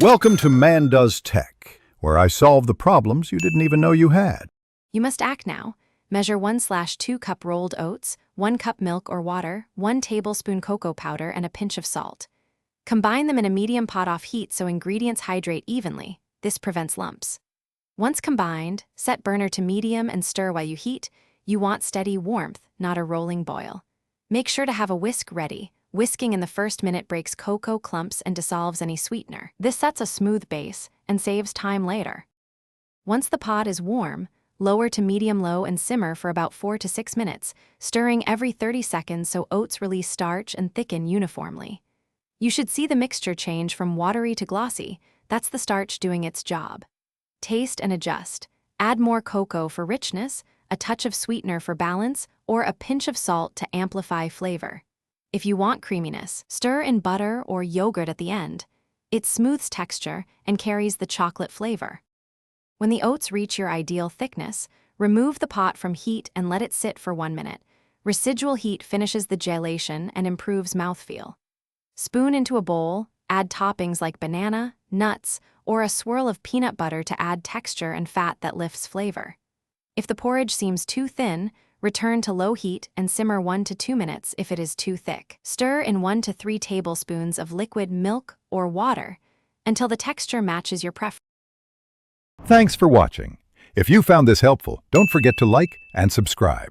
Welcome to Man Does Tech, where I solve the problems you didn't even know you had. You must act now. Measure 1/2 cup rolled oats, 1 cup milk or water, 1 tablespoon cocoa powder, and a pinch of salt. Combine them in a medium pot-off heat so ingredients hydrate evenly. This prevents lumps. Once combined, set burner to medium and stir while you heat. You want steady warmth, not a rolling boil. Make sure to have a whisk ready. Whisking in the first minute breaks cocoa clumps and dissolves any sweetener. This sets a smooth base and saves time later. Once the pot is warm, lower to medium-low and simmer for about 4 to 6 minutes, stirring every 30 seconds so oats release starch and thicken uniformly. You should see the mixture change from watery to glossy. That's the starch doing its job. Taste and adjust. Add more cocoa for richness, a touch of sweetener for balance, or a pinch of salt to amplify flavor. If you want creaminess, stir in butter or yogurt at the end. It smooths texture and carries the chocolate flavor. When the oats reach your ideal thickness, remove the pot from heat and let it sit for 1 minute. Residual heat finishes the gelation and improves mouthfeel. Spoon into a bowl, add toppings like banana, nuts, or a swirl of peanut butter to add texture and fat that lifts flavor. If the porridge seems too thin, return to low heat and simmer 1 to 2 minutes if it is too thick. Stir in 1 to 3 tablespoons of liquid milk or water until the texture matches your preference. Thanks for watching. If you found this helpful, don't forget to like and subscribe.